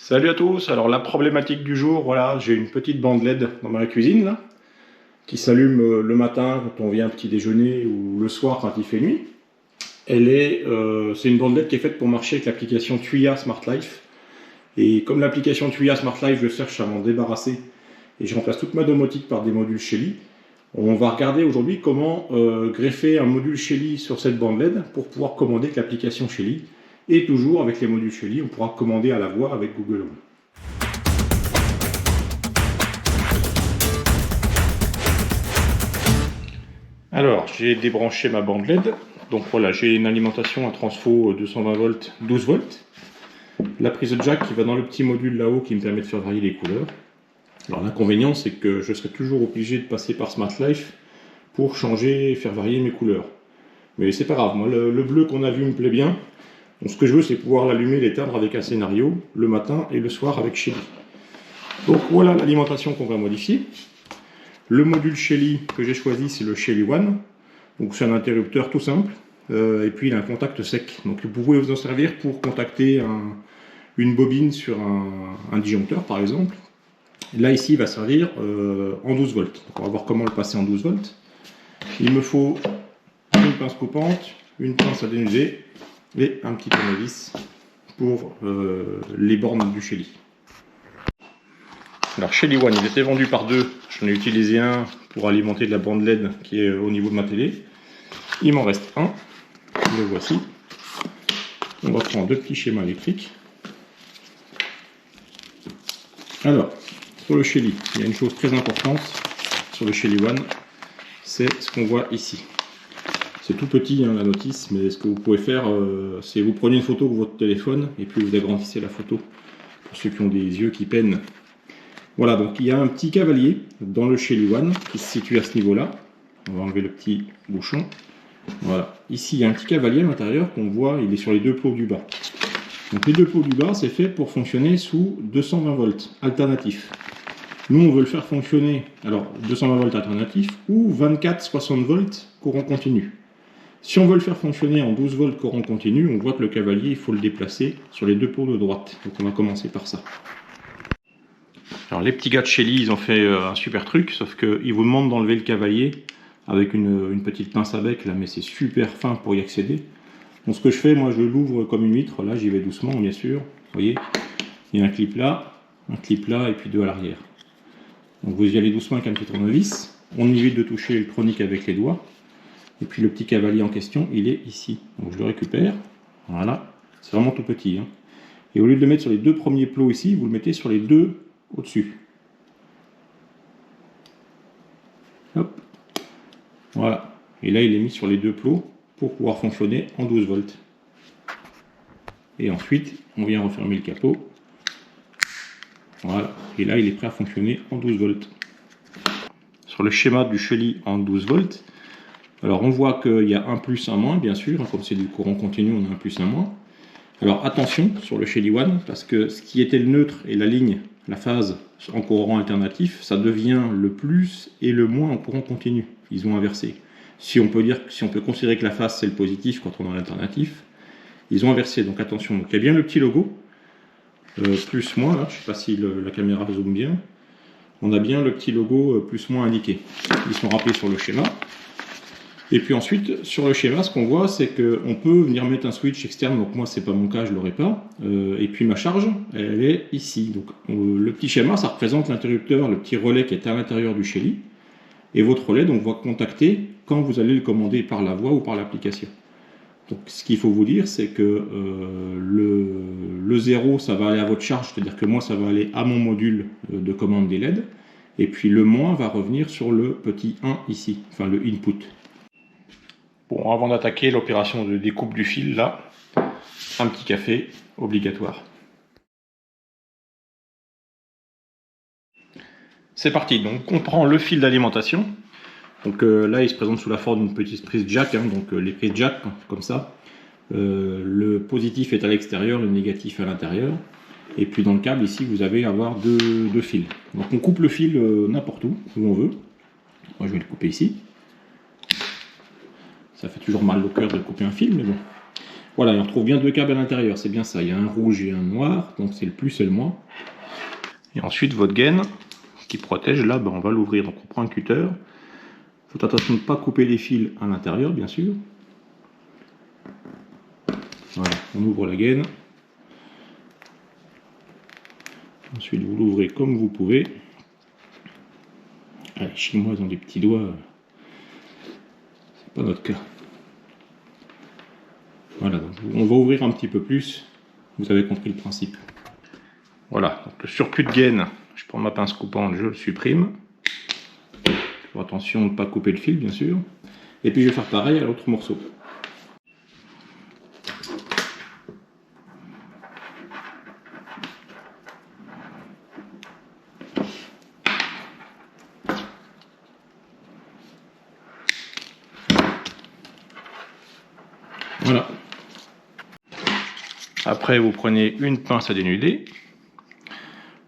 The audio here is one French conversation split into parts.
Salut à tous, alors la problématique du jour, voilà, j'ai une petite bande LED dans ma cuisine là, qui s'allume le matin quand on vient petit déjeuner ou le soir quand il fait nuit. C'est une bande LED qui est faite pour marcher avec l'application Tuya Smart Life. Et comme l'application Tuya Smart Life, je cherche à m'en débarrasser et je remplace toute ma domotique par des modules Shelly. On va regarder aujourd'hui comment greffer un module Shelly sur cette bande LED pour pouvoir commander avec l'application Shelly. Et toujours avec les modules Shelly, on pourra commander à la voix avec Google Home. Alors, j'ai débranché ma bande LED. Donc voilà, j'ai une alimentation à transfo 220 volts, 12 volts. La prise jack qui va dans le petit module là-haut qui me permet de faire varier les couleurs. Alors l'inconvénient, c'est que je serai toujours obligé de passer par Smart Life pour changer et faire varier mes couleurs. Mais c'est pas grave, moi le bleu qu'on a vu me plaît bien. Donc ce que je veux, c'est pouvoir l'allumer et l'éteindre avec un scénario le matin et le soir avec Shelly. Donc voilà l'alimentation qu'on va modifier. Le module Shelly que j'ai choisi, c'est le Shelly One. Donc c'est un interrupteur tout simple. Et puis il a un contact sec. Donc vous pouvez vous en servir pour contacter une bobine sur un disjoncteur par exemple. Là ici il va servir en 12 volts. Donc on va voir comment le passer en 12 volts. Il me faut une pince coupante, une pince à dénuder et un petit tournevis pour les bornes du Shelly. Alors Shelly One, il était vendu par deux, j'en ai utilisé un pour alimenter de la bande LED qui est au niveau de ma télé. Il m'en reste un, le voici. On va prendre deux petits schémas électriques. Alors, sur le Shelly, il y a une chose très importante sur le Shelly One, c'est ce qu'on voit ici. C'est tout petit hein, la notice, mais ce que vous pouvez faire, c'est vous prenez une photo de votre téléphone et puis vous agrandissez la photo. Pour ceux qui ont des yeux qui peinent. Voilà, donc il y a un petit cavalier dans le Shelly One qui se situe à ce niveau-là. On va enlever le petit bouchon. Voilà, ici il y a un petit cavalier à l'intérieur qu'on voit, il est sur les deux plots du bas. Donc les deux plots du bas, c'est fait pour fonctionner sous 220 volts alternatif. Nous, on veut le faire fonctionner, alors 220 volts alternatif ou 24-60 volts courant continu. Si on veut le faire fonctionner en 12 volts courant continu, on voit que le cavalier, il faut le déplacer sur les deux plots de droite. Donc on va commencer par ça. Alors les petits gars de Shelly, ils ont fait un super truc, sauf qu'ils vous demandent d'enlever le cavalier avec une petite pince à bec, là, mais c'est super fin pour y accéder. Donc ce que je fais, moi je l'ouvre comme une huître, là j'y vais doucement bien sûr. Vous voyez, il y a un clip là et puis deux à l'arrière. Donc vous y allez doucement avec un petit tournevis, on évite de toucher l'électronique avec les doigts. Et puis le petit cavalier en question, il est ici. Donc je le récupère, voilà, c'est vraiment tout petit. Hein. Et au lieu de le mettre sur les deux premiers plots ici, vous le mettez sur les deux au-dessus. Hop. Voilà. Et là, il est mis sur les deux plots pour pouvoir fonctionner en 12 volts. Et ensuite, on vient refermer le capot. Voilà. Et là, il est prêt à fonctionner en 12 volts. Sur le schéma du Shelly en 12 volts, alors on voit qu'il y a un plus, un moins, bien sûr. Comme c'est du courant continu, on a un plus, un moins. Alors attention sur le Shelly One, parce que ce qui était le neutre et la ligne, la phase en courant alternatif, ça devient le plus et le moins en courant continu. Ils ont inversé. Si on peut considérer que la phase c'est le positif quand on est en alternatif, ils ont inversé. Donc attention. Donc il y a bien le petit logo, plus moins, là, je ne sais pas si la caméra zoome bien. On a bien le petit logo plus moins indiqué. Ils sont rappelés sur le schéma. Et puis ensuite, sur le schéma, ce qu'on voit, c'est qu'on peut venir mettre un switch externe. Donc moi, c'est pas mon cas, je l'aurai pas. Et puis ma charge, elle est ici. Donc le petit schéma, ça représente l'interrupteur, le petit relais qui est à l'intérieur du Shelly. Et votre relais, donc, va contacter quand vous allez le commander par la voix ou par l'application. Donc ce qu'il faut vous dire, c'est que le 0, ça va aller à votre charge, c'est-à-dire que moi, ça va aller à mon module de commande des LED. Et puis le moins va revenir sur le petit 1 ici, enfin le input. Bon, avant d'attaquer l'opération de découpe du fil, là, un petit café obligatoire. C'est parti, donc on prend le fil d'alimentation. Donc là, il se présente sous la forme d'une petite prise jack, hein, donc les prises jack, comme ça. Le positif est à l'extérieur, le négatif à l'intérieur. Et puis dans le câble, ici, vous allez avoir deux fils. Donc on coupe le fil n'importe où on veut. Moi, je vais le couper ici. Ça fait toujours mal au cœur de couper un fil, mais bon. Voilà, on retrouve bien deux câbles à l'intérieur, c'est bien ça. Il y a un rouge et un noir, donc c'est le plus et le moins. Et ensuite, votre gaine qui protège, là, ben, on va l'ouvrir. Donc on prend un cutter. Il faut attention de ne pas couper les fils à l'intérieur, bien sûr. Voilà, on ouvre la gaine. Ensuite, vous l'ouvrez comme vous pouvez. Ah, les Chinois ont des petits doigts. C'est pas notre cas. Voilà, donc on va ouvrir un petit peu plus. Vous avez compris le principe. Voilà, donc le surplus de gaine, je prends ma pince coupante, je le supprime. Faut attention de ne pas couper le fil, bien sûr. Et puis je vais faire pareil à l'autre morceau. Voilà. Après, vous prenez une pince à dénuder.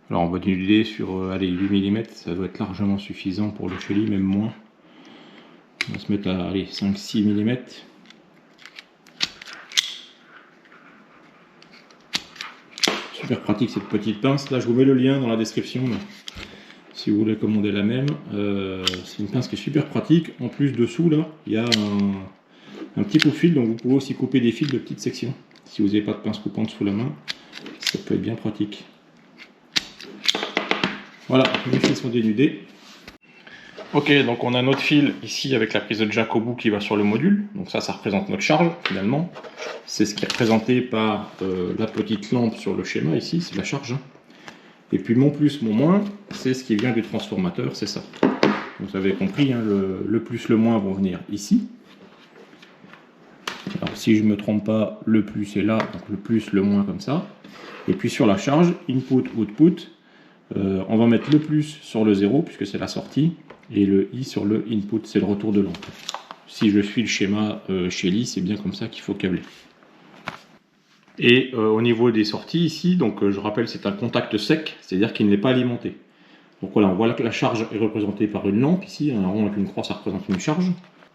Alors, on va dénuder sur allez, 8 mm, ça doit être largement suffisant pour le chélis, même moins. On va se mettre à 5-6 mm. Super pratique cette petite pince. Là, je vous mets le lien dans la description. Là. Si vous voulez commander la même. C'est une pince qui est super pratique. En plus, dessous, là, il y a un petit coup de fil, donc vous pouvez aussi couper des fils de petites sections. Si vous n'avez pas de pince coupante sous la main, ça peut être bien pratique. Voilà, les fils sont dénudés. Ok, donc on a notre fil ici avec la prise de jack au bout qui va sur le module. Donc ça représente notre charge finalement. C'est ce qui est représenté par la petite lampe sur le schéma ici, c'est la charge. Et puis mon plus, mon moins, c'est ce qui vient du transformateur, c'est ça. Donc, vous avez compris, hein, le plus, le moins vont venir ici. Alors si je ne me trompe pas, le plus est là, donc le plus, le moins comme ça. Et puis sur la charge, input, output, on va mettre le plus sur le 0 puisque c'est la sortie, et le i sur le input, c'est le retour de lampe. Si je suis le schéma chez Lee, c'est bien comme ça qu'il faut câbler. Et au niveau des sorties ici, donc je rappelle c'est un contact sec, c'est-à-dire qu'il n'est pas alimenté. Donc voilà, on voit que la charge est représentée par une lampe ici, un rond avec une croix ça représente une charge.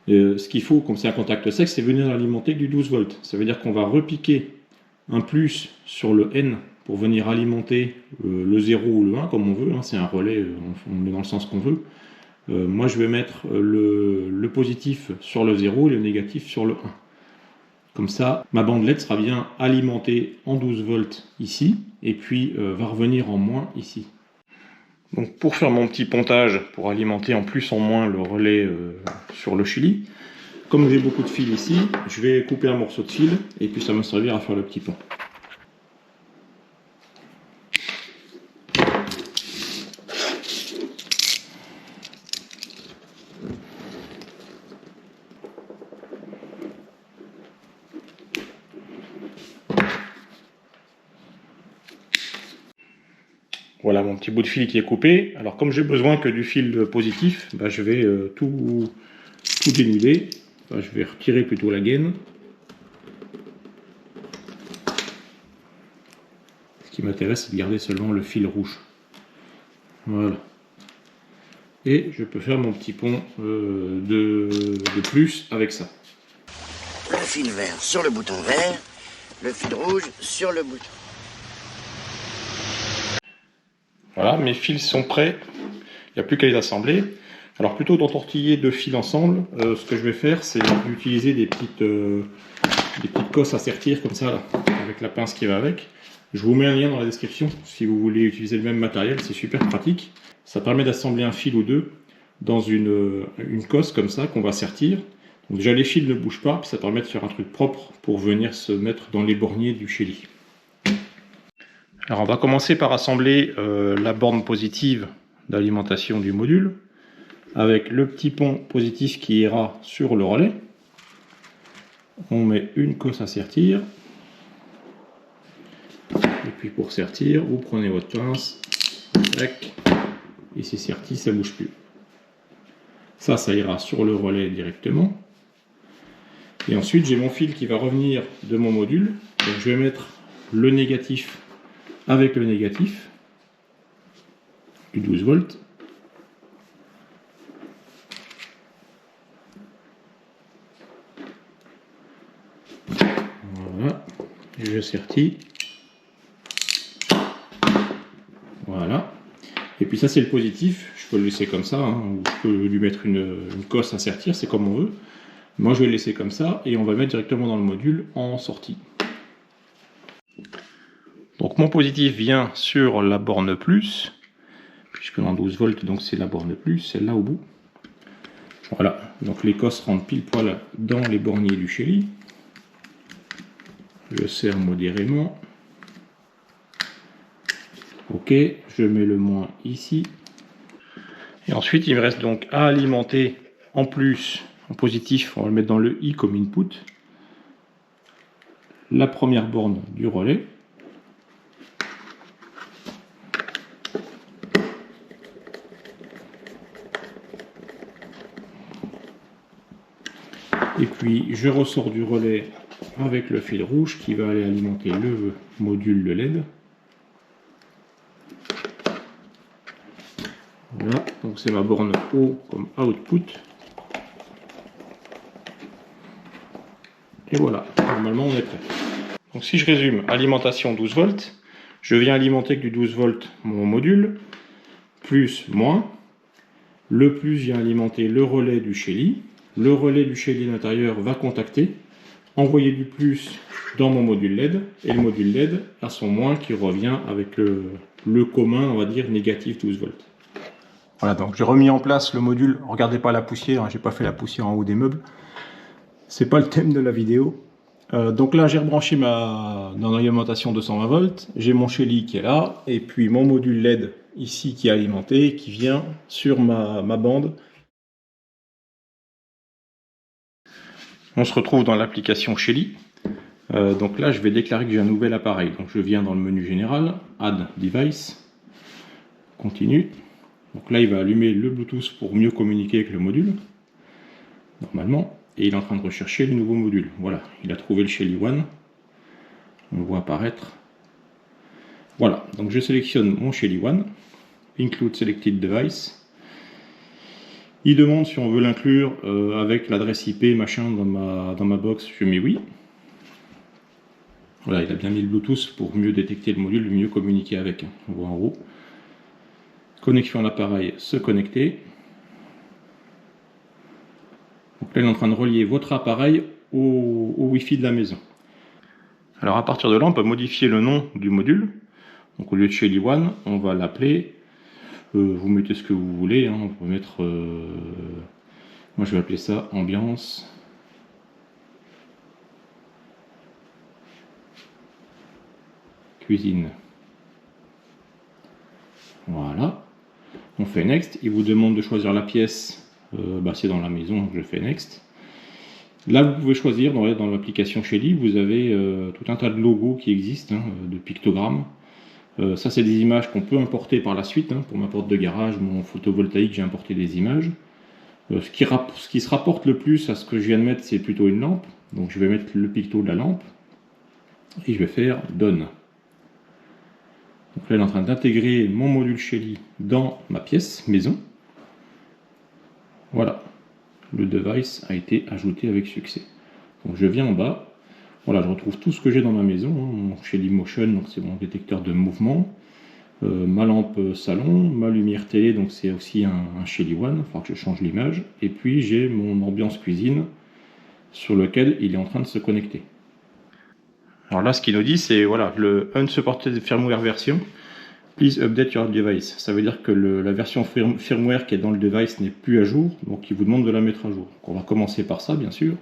Ce qu'il faut, comme c'est un contact sec, c'est venir alimenter du 12 volts. Ça veut dire qu'on va repiquer un plus sur le N pour venir alimenter le 0 ou le 1 comme on veut, hein, c'est un relais, on met dans le sens qu'on veut. Moi je vais mettre le positif sur le 0 et le négatif sur le 1. Comme ça, ma bandelette sera bien alimentée en 12 volts ici, et puis va revenir en moins ici. Donc pour faire mon petit pontage, pour alimenter en plus en moins le relais sur le chélis, comme j'ai beaucoup de fils ici, je vais couper un morceau de fil, et puis ça va me servir à faire le petit pont. Voilà mon petit bout de fil qui est coupé. Alors comme j'ai besoin que du fil positif, bah, je vais tout dénuder. Enfin, je vais retirer plutôt la gaine. Ce qui m'intéresse, c'est de garder seulement le fil rouge. Voilà. Et je peux faire mon petit pont de plus avec ça. Le fil vert sur le bouton vert, le fil rouge sur le bouton. Voilà, mes fils sont prêts, il n'y a plus qu'à les assembler. Alors plutôt d'entortiller deux fils ensemble, ce que je vais faire c'est utiliser des petites cosses à sertir comme ça, là, avec la pince qui va avec. Je vous mets un lien dans la description si vous voulez utiliser le même matériel, c'est super pratique. Ça permet d'assembler un fil ou deux dans une cosse comme ça qu'on va sertir. Donc déjà les fils ne bougent pas, puis ça permet de faire un truc propre pour venir se mettre dans les borniers du chélis. Alors on va commencer par assembler la borne positive d'alimentation du module avec le petit pont positif qui ira sur le relais. On met une cosse à sertir et puis pour sertir vous prenez votre pince et c'est serti, ça ne bouge plus. Ça ira sur le relais directement et ensuite j'ai mon fil qui va revenir de mon module, donc je vais mettre le négatif avec le négatif du 12 volts. Voilà. je sertis. Voilà. Et puis ça c'est le positif, je peux le laisser comme ça, hein, ou je peux lui mettre une cosse à sertir, c'est comme on veut. Moi je vais le laisser comme ça et on va le mettre directement dans le module en sortie. Donc mon positif vient sur la borne plus, puisque dans 12 volts, donc c'est la borne plus, celle-là au bout. Voilà, donc les cosses rentrent pile poil dans les borniers du Shelly. Je serre modérément. Ok, je mets le moins ici. Et ensuite, il me reste donc à alimenter en plus, en positif, on va le mettre dans le I comme input, la première borne du relais. Et puis, je ressors du relais avec le fil rouge qui va aller alimenter le module de LED. Voilà, donc c'est ma borne O comme output. Et voilà, normalement on est prêt. Donc si je résume, alimentation 12 volts, je viens alimenter avec du 12 volts mon module, plus, moins. Le plus vient alimenter le relais du Shelly. Le relais du Shelly à l'intérieur va contacter, envoyer du plus dans mon module LED, et le module LED a son moins qui revient avec le commun, on va dire, négatif 12 volts. Voilà, donc j'ai remis en place le module. Regardez pas la poussière, hein, j'ai pas fait la poussière en haut des meubles. C'est pas le thème de la vidéo. Donc là, j'ai rebranché dans l'alimentation 220 volts. J'ai mon Shelly qui est là, et puis mon module LED ici qui est alimenté, qui vient sur ma bande. On se retrouve dans l'application Shelly. Donc là, je vais déclarer que j'ai un nouvel appareil. Donc je viens dans le menu général, Add Device, continue. Donc là, il va allumer le Bluetooth pour mieux communiquer avec le module, normalement. Et il est en train de rechercher le nouveau module. Voilà, il a trouvé le Shelly One. On le voit apparaître. Voilà, donc je sélectionne mon Shelly One. Include Selected Device. Il demande si on veut l'inclure avec l'adresse IP machin dans ma box. Je mets oui. Voilà, il a bien mis le Bluetooth pour mieux détecter le module, mieux communiquer avec. On voit en haut. Connexion à l'appareil, se connecter. Donc là, il est en train de relier votre appareil au Wi-Fi de la maison. Alors à partir de là, on peut modifier le nom du module. Donc au lieu de Shelly One, on va l'appeler. Vous mettez ce que vous voulez. Hein. On peut mettre. Moi, je vais appeler ça ambiance. Cuisine. Voilà. On fait Next. Il vous demande de choisir la pièce. C'est dans la maison, donc je fais Next. Là, vous pouvez choisir dans l'application Shelly. Vous avez tout un tas de logos qui existent, hein, de pictogrammes. Ça, c'est des images qu'on peut importer par la suite. Hein. Pour ma porte de garage, mon photovoltaïque, j'ai importé des images. Ce qui se rapporte le plus à ce que je viens de mettre, c'est plutôt une lampe. Donc je vais mettre le picto de la lampe. Et je vais faire Done. Donc là, il est en train d'intégrer mon module Shelly dans ma pièce maison. Voilà. Le device a été ajouté avec succès. Donc je viens en bas. Voilà, je retrouve tout ce que j'ai dans ma maison. Hein. Mon Shelly Motion, donc c'est mon détecteur de mouvement. Ma lampe salon, ma lumière télé, donc c'est aussi un Shelly One, il va falloir que je change l'image. Et puis j'ai mon ambiance cuisine sur lequel il est en train de se connecter. Alors là, ce qu'il nous dit, c'est voilà, le unsupported firmware version. Please update your device. Ça veut dire que la version firmware qui est dans le device n'est plus à jour, donc il vous demande de la mettre à jour. Donc on va commencer par ça, bien sûr.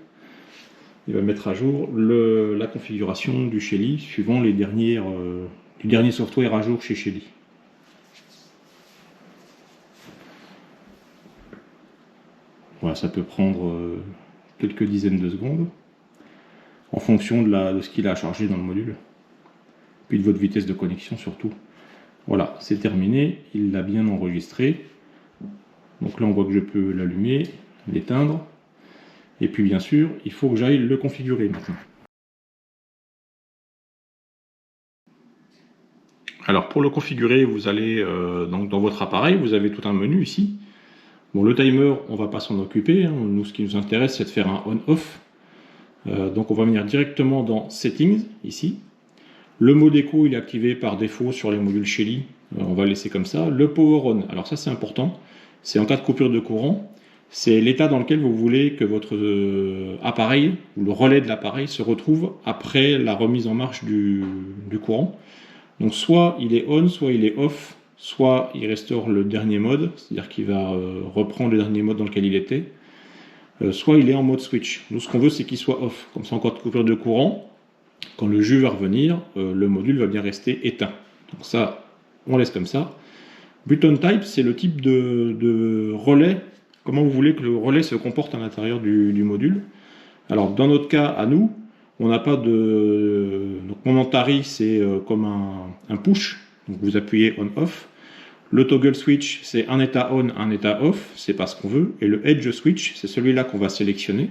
Il va mettre à jour la configuration du Shelly suivant les du dernier software à jour chez Shelly. Voilà, ça peut prendre quelques dizaines de secondes en fonction de ce qu'il a à charger dans le module, puis de votre vitesse de connexion surtout. Voilà, c'est terminé, il l'a bien enregistré. Donc là, on voit que je peux l'allumer, l'éteindre. Et puis bien sûr, il faut que j'aille le configurer maintenant. Alors pour le configurer, vous allez donc dans votre appareil, vous avez tout un menu ici. Bon, le timer, on ne va pas s'en occuper. Hein. Nous, ce qui nous intéresse, c'est de faire un on-off. Donc on va venir directement dans Settings, ici. Le mode écho, il est activé par défaut sur les modules Shelly. On va le laisser comme ça. Le power on, alors ça c'est important. C'est en cas de coupure de courant. C'est l'état dans lequel vous voulez que votre appareil, ou le relais de l'appareil, se retrouve après la remise en marche du courant. Donc soit il est on, soit il est off, soit il restaure le dernier mode, c'est-à-dire qu'il va reprendre le dernier mode dans lequel il était, soit il est en mode switch. Nous ce qu'on veut c'est qu'il soit off, comme ça en cas de coupure de courant, quand le jus va revenir, le module va bien rester éteint. Donc ça, on laisse comme ça. Button type, c'est le type de relais, comment vous voulez que le relais se comporte à l'intérieur du module. Alors dans notre cas, à nous, on n'a pas de... Donc mon Antari, c'est comme un push, donc vous appuyez on-off. Le toggle switch, c'est un état on, un état off, c'est pas ce qu'on veut. Et le edge switch, c'est celui-là qu'on va sélectionner,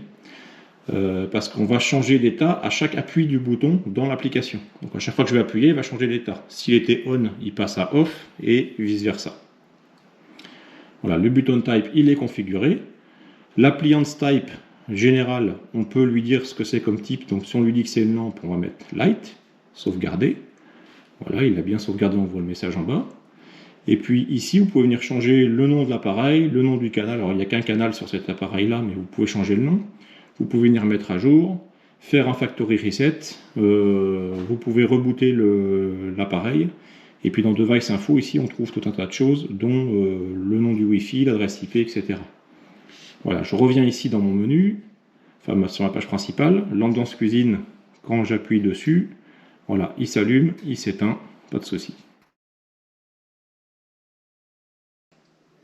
parce qu'on va changer d'état à chaque appui du bouton dans l'application. Donc à chaque fois que je vais appuyer, il va changer d'état. S'il était on, il passe à off, et vice-versa. Voilà, le button type, il est configuré. L'appliance type, général, on peut lui dire ce que c'est comme type. Donc si on lui dit que c'est une lampe, on va mettre light, sauvegarder. Voilà, il a bien sauvegardé, on voit le message en bas. Et puis ici, vous pouvez venir changer le nom de l'appareil, le nom du canal. Alors il n'y a qu'un canal sur cet appareil-là, mais vous pouvez changer le nom. Vous pouvez venir mettre à jour, faire un factory reset. Vous pouvez rebooter l'appareil. Et puis dans Device Info, ici, on trouve tout un tas de choses, dont le nom du Wi-Fi, l'adresse IP, etc. Voilà, je reviens ici dans mon menu, enfin sur ma page principale, l'ambiance cuisine, quand j'appuie dessus, voilà, il s'allume, il s'éteint, pas de souci.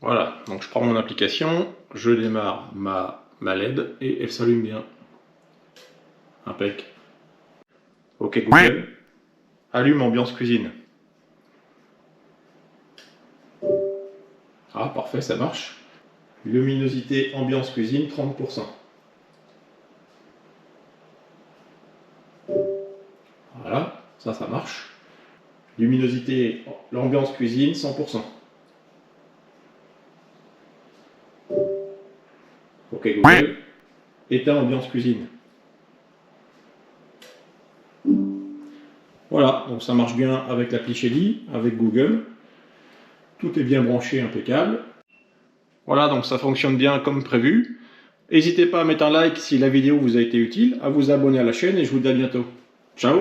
Voilà, donc je prends mon application, je démarre ma LED et elle s'allume bien. Impec. Ok Google, allume ambiance cuisine. Ah parfait, ça marche. Luminosité ambiance cuisine 30%. Voilà, ça marche. Luminosité l'ambiance cuisine 100%. Ok Google, éteins ambiance cuisine. Voilà, donc ça marche bien avec l'appli Shelly, avec Google. Tout est bien branché, impeccable. Voilà, donc ça fonctionne bien comme prévu. N'hésitez pas à mettre un like si la vidéo vous a été utile, à vous abonner à la chaîne et je vous dis à bientôt. Ciao!